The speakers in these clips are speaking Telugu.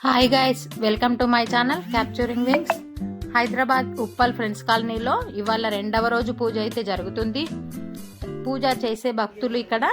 Hi guys, welcome to my channel capturing wings. Hyderabad Uppal friends కాలనీలో ఇవాళ 2వ రోజు పూజ అయితే జరుగుతుంది. పూజ చేసే భక్తులు ఇక్కడ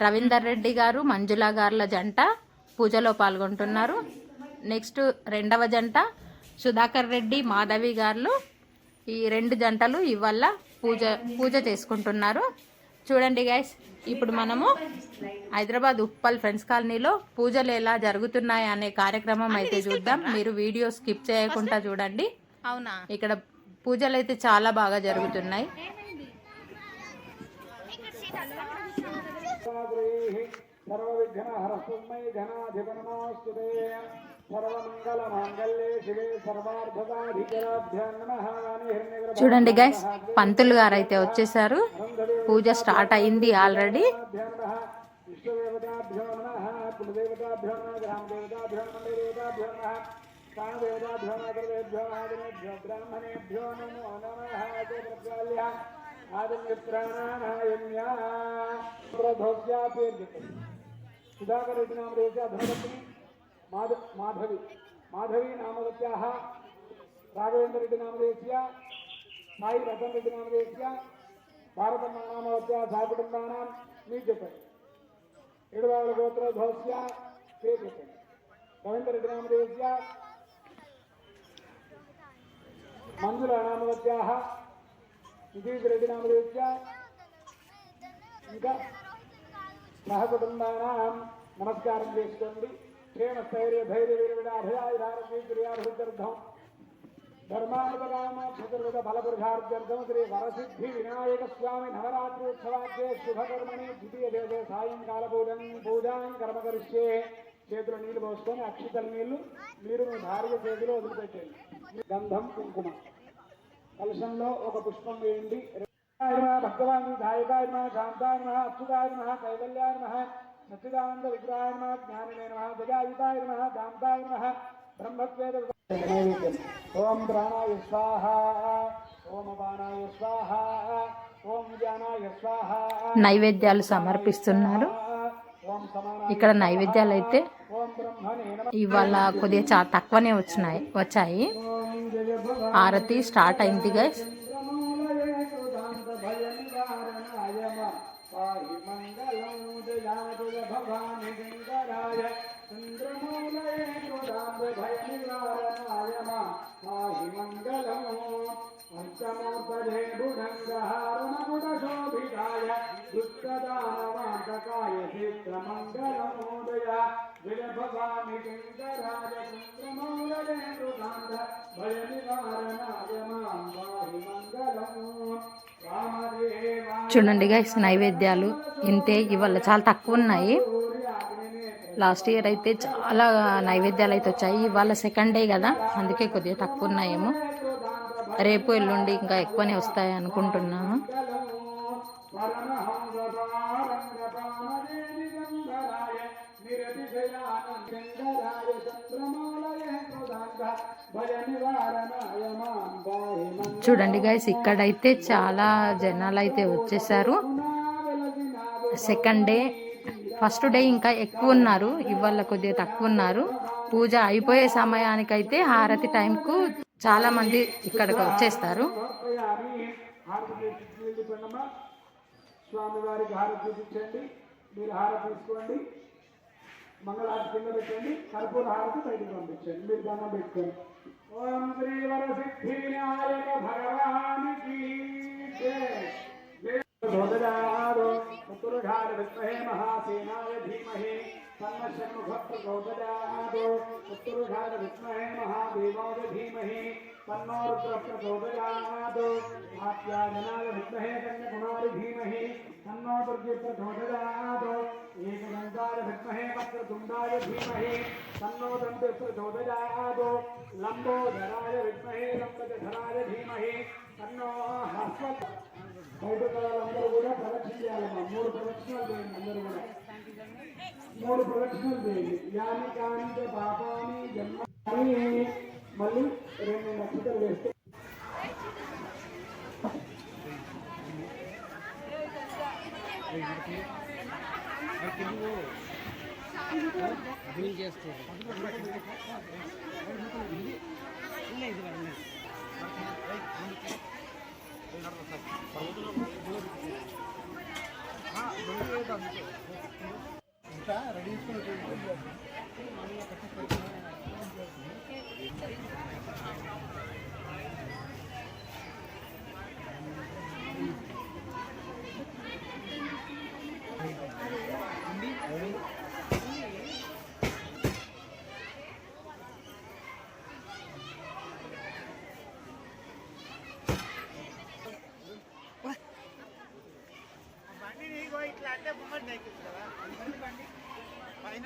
రవీందర్ రెడ్డి గారు, మంజులా గారుల జంట పూజలో పాల్గొంటున్నారు. నెక్స్ట్ 2వ జంట సుధాకర్ రెడ్డి, మాధవి గారు, ఈ 2 జంటలు ఇవాళ పూజ చేసుకుంటున్నారు. చూడండి గైస్, ఇప్పుడు మనము హైదరాబాద్ ఉప్పల్ ఫ్రెండ్స్ కాలనీలో పూజలు ఎలా జరుగుతున్నాయి అనే కార్యక్రమం అయితే చూద్దాం. మీరు వీడియో స్కిప్ చేయకుండా చూడండి. అవునా, ఇక్కడ పూజలు అయితే చాలా బాగా జరుగుతున్నాయి. చూడండి గైస్, పంతులు గారు అయితే వచ్చేసారు. పూజ స్టార్ట్ అయింది ఆల్రెడీ. సుధాకర్ రెడ్డి నామదేశ్య ధనపత్ని మాధవి నామవత్యాః రాఘవేంద్ర రెడ్డి నామదేశ్య సాయి రతన్ రెడ్డి నామదేశ్య భారతమ్మ నామవత్యాः సాకుటుంబానాం మీరు చెప్పండి. ఏడువాళ్ళ గోత్ర ధోస్య పేరు చెప్పండి. రవీంద్ర రెడ్డి నామదేశ్య మంజుల నామవత్యాः విజయ్ రెడ్డి నామదేశ్య ఇంకా సహకుటుంబానాం నమస్కారం చేసుకోండి. ప్రేమ స్థైర్య ధైర్య వీరవిడాభయాయుధారోగ్యం ధర్మానుపరామోక్ష ఫలపురుషార్థం శ్రీ వరసిద్ధి వినాయక స్వామి నవరాత్రోత్సవాద్యే శుభకర్మణి ద్వితీయ దేశే సాయంకాల పూజాం కర్మ కరిష్యే. చేతులు నీళ్లు పోసుకొని అక్షితల నీళ్లు మీరు మీ భార్య చేతిలో వదిలిపెట్టండి. గంధం, కుంకుమ కలశంలో ఒక పుష్పం వేయండి. భగవాన్ ధాయకాయ నమః, శాంతాయ నమః, అచ్యుతాయ నమః, కైవల్యాయ నమః, సచ్చిదానంద విగ్రహాయ నమః, జ్ఞానినే నమః, గజాయుతాయ నమః, దాంతాయ నమః, బ్రహ్మత్వేద నైవేద్యం. ఓం ప్రాణాయ స్వాహ, ఓం అపానాయ స్వాహ, ఓం జ్ఞానాయ స్వాహ. నైవేద్యాలు సమర్పిస్తున్నారు. ఇక్కడ నైవేద్యాలు అయితే ఇవాళ కొద్దిగా తక్కువనే వచ్చాయి. ఆరతి స్టార్ట్ అయింది గైస్. చూడండి గైస్, నైవేద్యాలు ఇంతే. ఇవాళ చాలా తక్కువ ఉన్నాయి. లాస్ట్ ఇయర్ అయితే చాలా నైవేద్యాలు అయితే వచ్చాయి. ఇవాళ సెకండ్ డే కదా, అందుకే కొద్దిగా తక్కువ ఉన్నాయేమో. రేపు ఎల్లుండి ఇంకా ఎక్కువనే వస్తాయి అనుకుంటున్నాను. చూడండి గైస్, ఇక్కడైతే చాలా జనాలు అయితే వచ్చేసారు. సెకండ్ డే, ఫస్ట్ డే ఇంకా ఎక్కువ ఉన్నారు, ఇవాళ కొద్దిగా తక్కువ ఉన్నారు. పూజ అయిపోయే సమయానికైతే హారతి టైంకు చాలా మంది ఇక్కడికి వచ్చేస్తారు. స్వామివారికి హారతి చూపించండి. మీరు హారతి తీసుకోండి, మంగళహారతి కింద పెట్టండి, కర్పూర హారతి బయటకు పంపించండి. మీరు దండం పెట్టుకోండి. ఓం శ్రీ వరసిద్ధి వినాయక భగవానికి పుత్రుఢాయ విద్మహే మహాసేనాయ ధీమహి తన్నో షణ్ముఖ ప్రచోదయాత్. పుత్రుఢాయ విద్మహే మహాదేవాయ ధీమహి తన్నో రుద్ర ప్రచోదయాత్. ఆప్యాయనాయ విద్మహే కన్యకుమారి ధీమహి తన్నో దుర్గే ప్రచోదయాత్. ఏకదంతాయ విద్మహే వక్రతుండాయ ధీమహి తన్నో దంతే ప్రచోదయాత్. లంబోదరాయ విద్మహే లంబోదరాయ ధీమహి తన్నో హస్వ. బయటకాలందరూ కూడా ప్రదక్షిణ చేయాలమ్మా. 3 ప్రదక్షిణలు చేయండి. అందరూ కూడా 3 ప్రదక్షిణలు చేయండి. యాని కాని పాపాని జన్మ మళ్ళీ 2 నక్షత్రాలు వేస్తే రెడీ ఇట్లా అంటే బొమ్మలు దయకింది కదా బండి పైన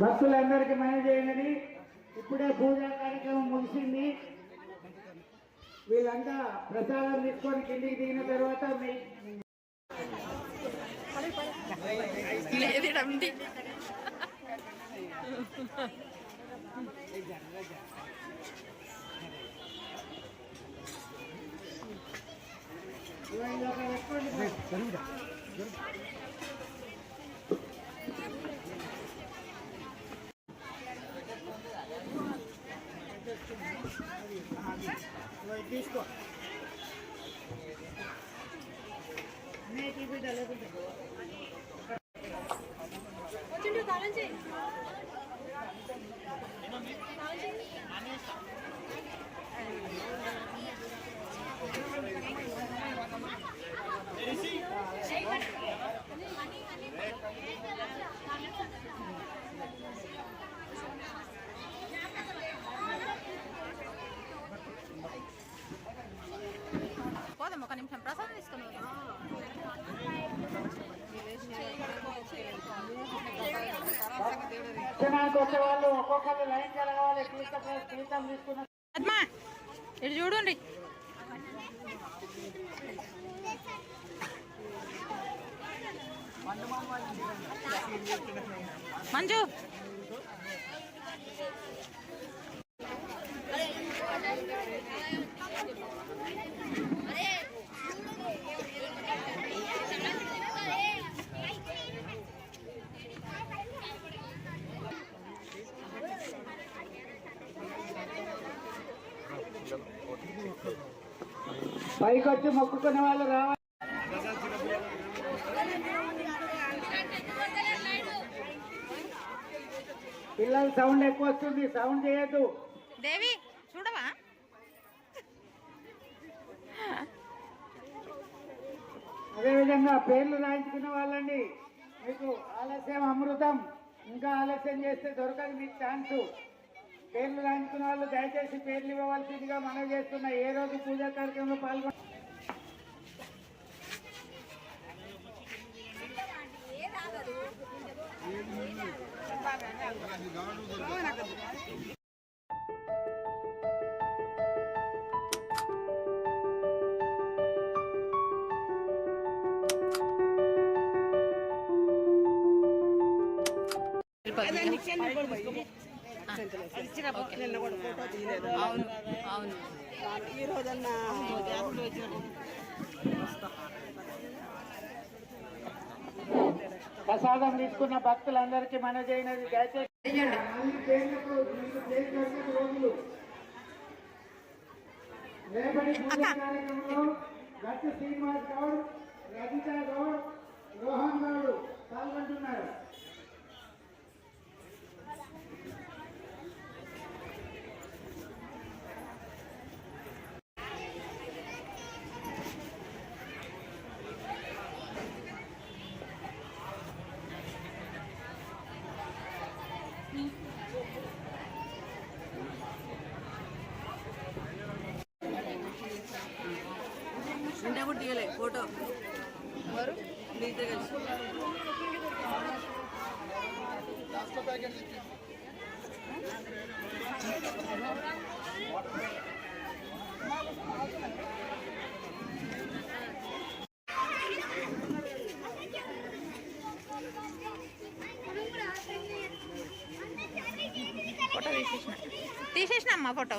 భక్తులందరికీ మన చేయనని ఇప్పుడే పూజా కార్యక్రమం ముగిసింది. వీళ్ళంతా ప్రసాదం తీసుకొని కిందికి దిగిన తర్వాత తీసుకో పోదాం ఒక నిమిషం ప్రసాదం తీసుకుని వచ్చే వాళ్ళు ఒక్కొక్కరు లైన్ కలగాలి. తీర్థం తీసుకున్న అద్మా ఇటు చూడండి. మంజు పైకి వచ్చి మొక్కుకునే వాళ్ళు రావాలి. పిల్లలు సౌండ్ ఎక్కువ వస్తుంది, సౌండ్ చేయొద్దు. దేవి చూడవా? అదేవిధంగా పేర్లు రాయించుకునే వాళ్ళండి, మీకు ఆలస్యం అమృతం. ఇంకా ఆలస్యం చేస్తే దొరకదు మీకు ఛాన్స్. పేర్లు రాయించుకున్న వాళ్ళు దయచేసి పేర్లు ఇవ్వవలసిందిగా మనం చేస్తున్న ఏ రోజు పూజా కార్యక్రమంలో పాల్గొన అవును అవును ఈ రోజన్నా ప్రసాదం తీసుకున్న భక్తులందరికీ మన చేయనది దయచేసి రేపటి పూజా కార్యక్రమంలో గట్టి శ్రీనివాస్ గౌడ్, రజితా గౌడ్, రోహన్ గౌడ్ పాల్గొంటున్నారు. ఇంటే కూడా తీయలే ఫోటో ఎవరు నీతో కలిసి అమ్మ ఫోటో.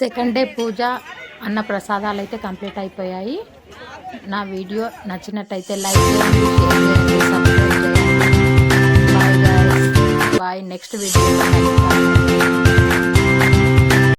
సెకండ్ డే పూజ అన్న ప్రసాదాలు అయితే కంప్లీట్ అయిపోయాయి. నా వీడియో నచ్చినట్టయితే లైక్ చేయండి, షేర్ చేయండి, సబ్స్క్రైబ్ చేయండి. Bye guys, bye. Next video.